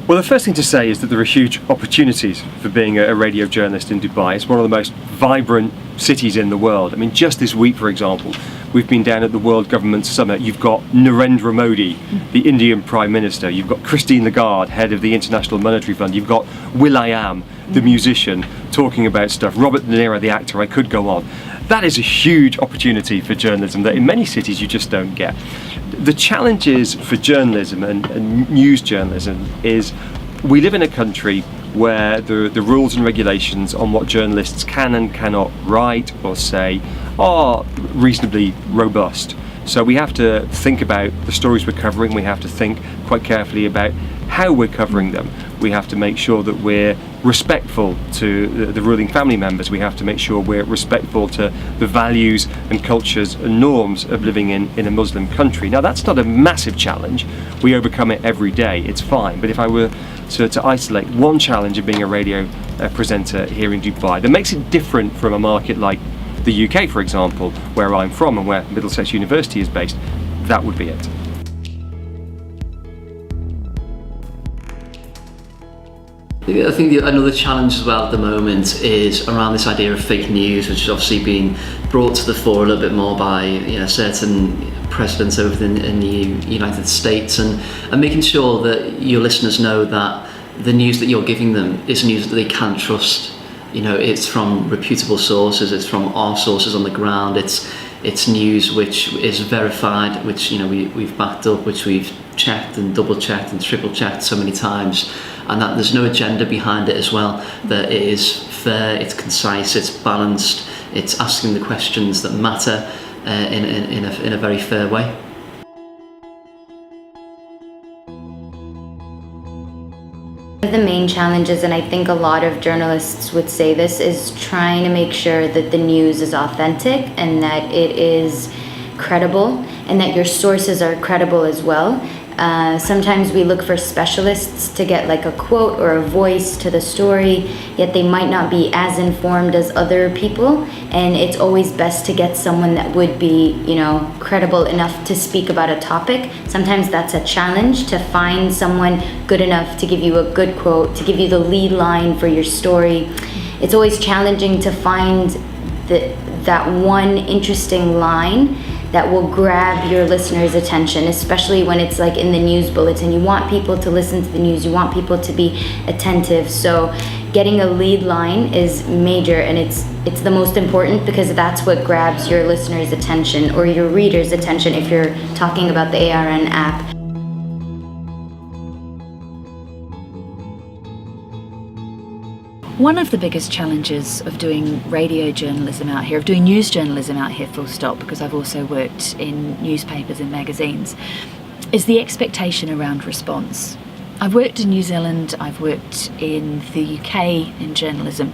Well, the first thing to say is that there are huge opportunities for being a radio journalist in Dubai. It's one of the most vibrant cities in the world. I mean, just this week, for example, we've been down at the World Government Summit. You've got Narendra Modi, the Indian Prime Minister. You've got Christine Lagarde, head of the International Monetary Fund. You've got will.i.am, the musician, talking about stuff. Robert De Niro, the actor. I could go on. That is a huge opportunity for journalism that in many cities you just don't get. The challenges for journalism and news journalism is we live in a country where the rules and regulations on what journalists can and cannot write or say are reasonably robust. So we have to think about the stories we're covering. We have to think quite carefully about how we're covering them. We have to make sure that we're respectful to the ruling family members. We have to make sure we're respectful to the values and cultures and norms of living in a Muslim country. Now, that's not a massive challenge. We overcome it every day. It's fine. But if I were to isolate one challenge of being a radio presenter here in Dubai that makes it different from a market like the UK, for example, where I'm from and where Middlesex University is based, that would be it. I think another challenge as well at the moment is around this idea of fake news, which is obviously being brought to the fore a little bit more by certain presidents over in the United States, and making sure that your listeners know that the news that you're giving them is news that they can trust. It's from reputable sources, it's from our sources on the ground, it's news which is verified, which we've backed up, which we've checked and double checked and triple checked so many times, and that there's no agenda behind it as well, that it is fair, it's concise, it's balanced, it's asking the questions that matter in a very fair way. One of the main challenges, and I think a lot of journalists would say this, is trying to make sure that the news is authentic and that it is credible and that your sources are credible as well. Sometimes we look for specialists to get like a quote or a voice to the story, yet they might not be as informed as other people, and it's always best to get someone that would be, credible enough to speak about a topic. Sometimes that's a challenge, to find someone good enough to give you a good quote, to give you the lead line for your story. It's always challenging to find that one interesting line that will grab your listeners' attention, especially when it's like in the news bulletin. You want people to listen to the news, you want people to be attentive. So getting a lead line is major, and it's the most important, because that's what grabs your listeners' attention or your readers' attention if you're talking about the ARN app. One of the biggest challenges of doing radio journalism out here, of doing news journalism out here full stop, because I've also worked in newspapers and magazines, is the expectation around response. I've worked in New Zealand, I've worked in the UK in journalism,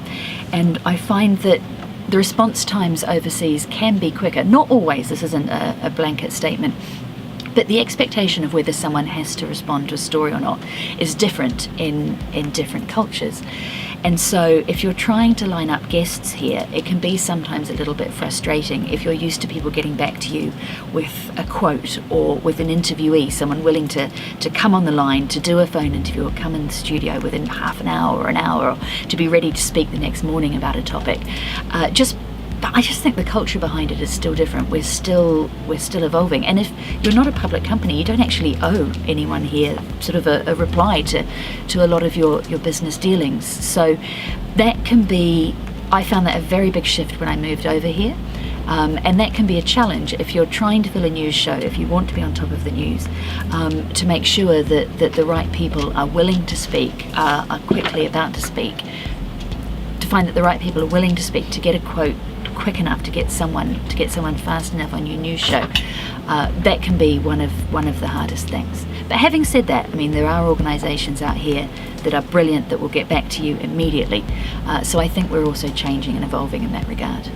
and I find that the response times overseas can be quicker. Not always, this isn't a blanket statement, but the expectation of whether someone has to respond to a story or not is different in different cultures. And so if you're trying to line up guests here, it can be sometimes a little bit frustrating if you're used to people getting back to you with a quote or with an interviewee, someone willing to come on the line, to do a phone interview or come in the studio within half an hour or an hour, or to be ready to speak the next morning about a topic. But I just think the culture behind it is still different. We're still evolving. And if you're not a public company, you don't actually owe anyone here sort of a reply to a lot of your business dealings. So that can be, I found that a very big shift when I moved over here. And that can be a challenge if you're trying to fill a news show, if you want to be on top of the news, to make sure that the right people are willing to speak, are quickly about to speak, to find that the right people are willing to speak, to get a quote quick enough to get someone fast enough on your news show, that can be one of the hardest things. But having said that, I mean, there are organisations out here that are brilliant that will get back to you immediately. So I think we're also changing and evolving in that regard.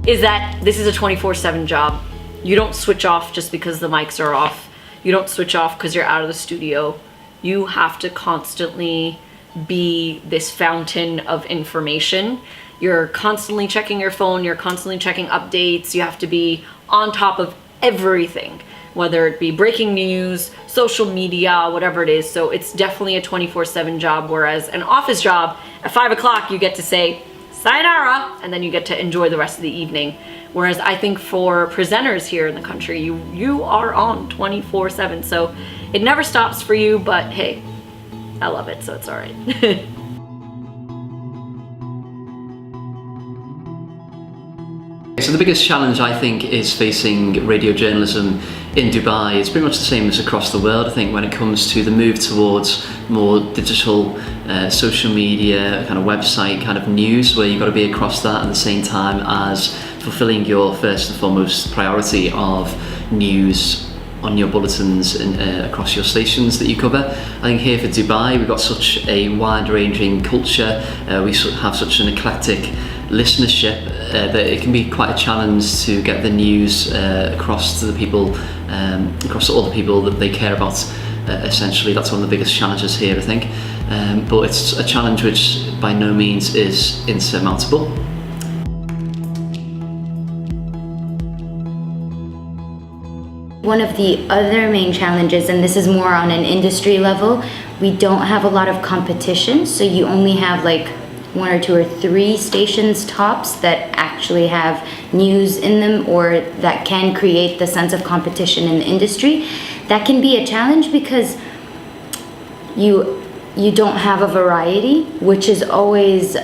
Is that this is a 24/7 job. You don't switch off just because the mics are off. You don't switch off because you're out of the studio. You have to constantly be this fountain of information. You're constantly checking your phone, you're constantly checking updates, you have to be on top of everything, whether it be breaking news, social media, whatever it is. So it's definitely a 24/7 job, whereas an office job, at 5 o'clock you get to say, sayonara, and then you get to enjoy the rest of the evening. Whereas I think for presenters here in the country, you are on 24/7, so it never stops for you, but hey, I love it, so it's all right. So the biggest challenge I think is facing radio journalism in Dubai. It's pretty much the same as across the world, I think, when it comes to the move towards more digital social media, kind of website kind of news, where you've got to be across that at the same time as fulfilling your first and foremost priority of news on your bulletins and across your stations that you cover. I think here for Dubai, we've got such a wide-ranging culture. We have such an eclectic listenership that it can be quite a challenge to get the news across to the people, across all the people that they care about. Essentially, that's one of the biggest challenges here, I think. But it's a challenge which by no means is insurmountable. One of the other main challenges, and this is more on an industry level, we don't have a lot of competition, so you only have like 1 or 2 or 3 stations tops that actually have news in them or that can create the sense of competition in the industry. That can be a challenge because you don't have a variety, which is always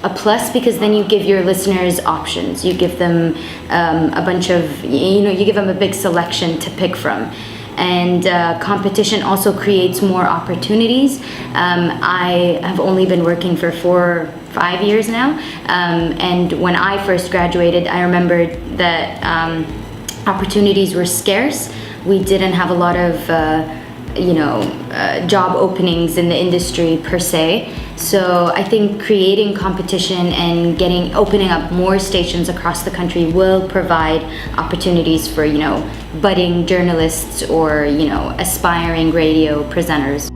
a plus, because then you give your listeners options. You give them a bunch of, you give them a big selection to pick from. And competition also creates more opportunities. I have only been working for 4 or 5 years now. And when I first graduated, I remembered that opportunities were scarce. We didn't have a lot of job openings in the industry per se. So I think creating competition and opening up more stations across the country will provide opportunities for, budding journalists or, aspiring radio presenters.